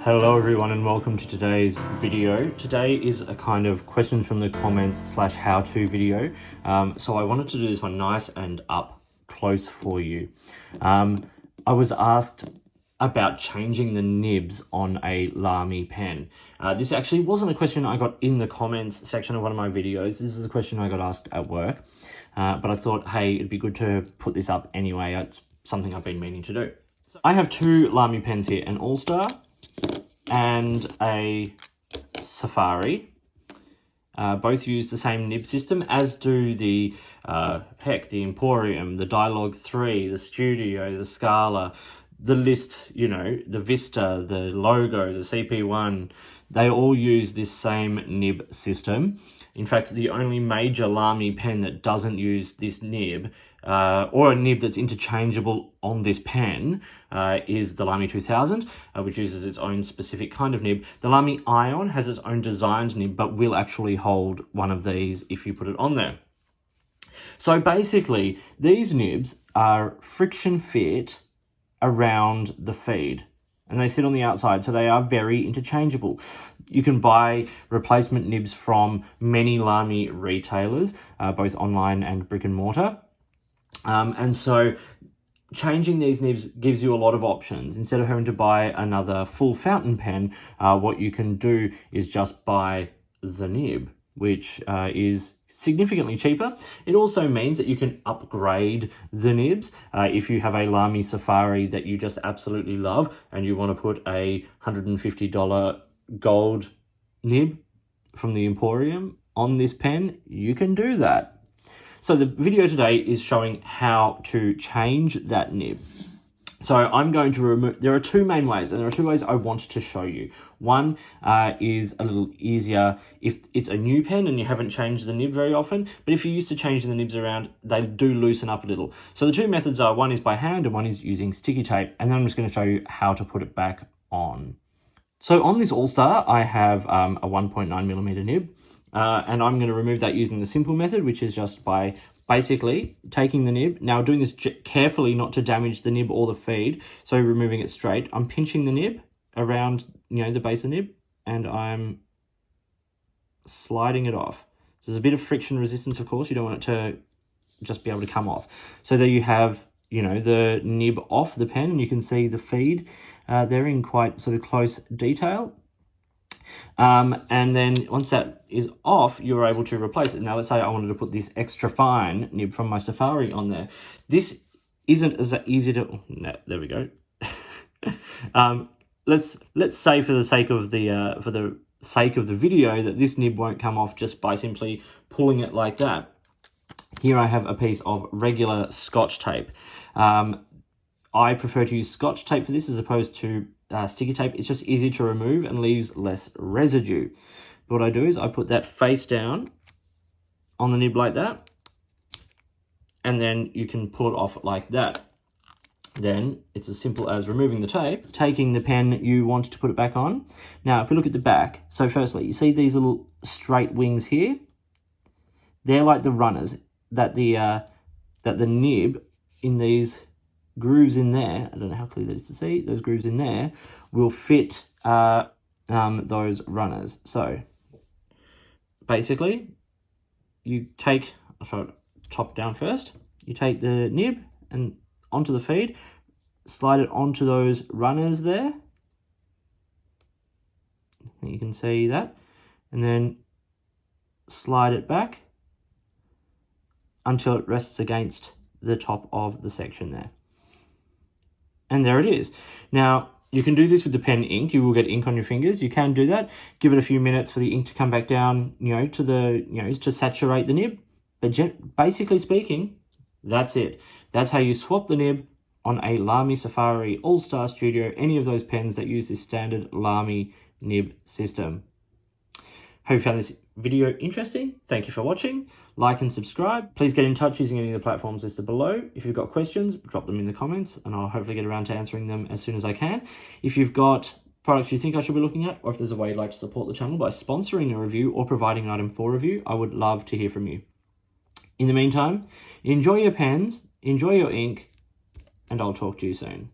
Hello everyone and welcome to today's video. Today is a kind of questions from the comments / how-to video. So I wanted to do this one nice and up close for you. I was asked about changing the nibs on a Lamy pen. This actually wasn't a question I got in the comments section of one of my videos. This is a question I got asked at work. But I thought, hey, it'd be good to put this up anyway. It's something I've been meaning to do. So I have two Lamy pens here, an All-Star and a Safari. Both use the same nib system, as do the the Emporium, the Dialogue 3, the Studio, the Scala, the List, the Vista, the Logo, the CP1. They all use this same nib system. In fact, the only major Lamy pen that doesn't use this nib, or a nib that's interchangeable on this pen, is the Lamy 2000, which uses its own specific kind of nib. The Lamy Ion has its own designed nib, but will actually hold one of these if you put it on there. So basically, these nibs are friction fit around the feed, and they sit on the outside, so they are very interchangeable. You can buy replacement nibs from many Lamy retailers, both online and brick and mortar. And so changing these nibs gives you a lot of options. Instead of having to buy another full fountain pen, what you can do is just buy the nib, which is significantly cheaper. It also means that you can upgrade the nibs. If you have a Lamy Safari that you just absolutely love and you want to put a $150 gold nib from the Emporium on this pen, you can do that. So the video today is showing how to change that nib. So I'm going to remove, there are two main ways, and there are two ways I want to show you. One is a little easier if it's a new pen and you haven't changed the nib very often, but if you're used to changing the nibs around, they do loosen up a little. So the two methods are, one is by hand and one is using sticky tape, and then I'm just going to show you how to put it back on. So on this All-Star, I have a 1.9mm nib, and I'm going to remove that using the simple method, which is just by basically taking the nib. Now, doing this carefully not to damage the nib or the feed, so removing it straight. I'm pinching the nib around, the base of the nib, and I'm sliding it off. So there's a bit of friction resistance, of course. You don't want it to just be able to come off. So there you have, the nib off the pen, and you can see the feed there in quite sort of close detail. And then once that is off, you're able to replace it. Now, let's say I wanted to put this extra fine nib from my Safari on there. This isn't as easy to, no, there we go. Let's say for the sake of the video that this nib won't come off just by simply pulling it like that. Here I have a piece of regular Scotch tape. I prefer to use Scotch tape for this as opposed to sticky tape. It's just easier to remove and leaves less residue. But what I do is I put that face down on the nib like that, and then you can pull it off like that. Then it's as simple as removing the tape, taking the pen you want to put it back on. Now, if we look at the back, so firstly, you see these little straight wings here? They're like the runners that the nib in these grooves in there, I don't know how clear that is to see, those grooves in there will fit those runners. So basically, you take, I'll show it top down first, you take the nib and onto the feed, slide it onto those runners there, you can see that, and then slide it back until it rests against the top of the section there. And there it is. Now, you can do this with the pen ink. You will get ink on your fingers. You can do that. Give it a few minutes for the ink to come back down, to saturate the nib. But basically speaking, that's it. That's how you swap the nib on a Lamy Safari, All-Star, Studio, any of those pens that use this standard Lamy nib system. Hope you found this video interesting. Thank you for watching. Like and subscribe. Please get in touch using any of the platforms listed below. If you've got questions, drop them in the comments and I'll hopefully get around to answering them as soon as I can. If you've got products you think I should be looking at, or if there's a way you'd like to support the channel by sponsoring a review or providing an item for review, I would love to hear from you. In the meantime, enjoy your pens, enjoy your ink, and I'll talk to you soon.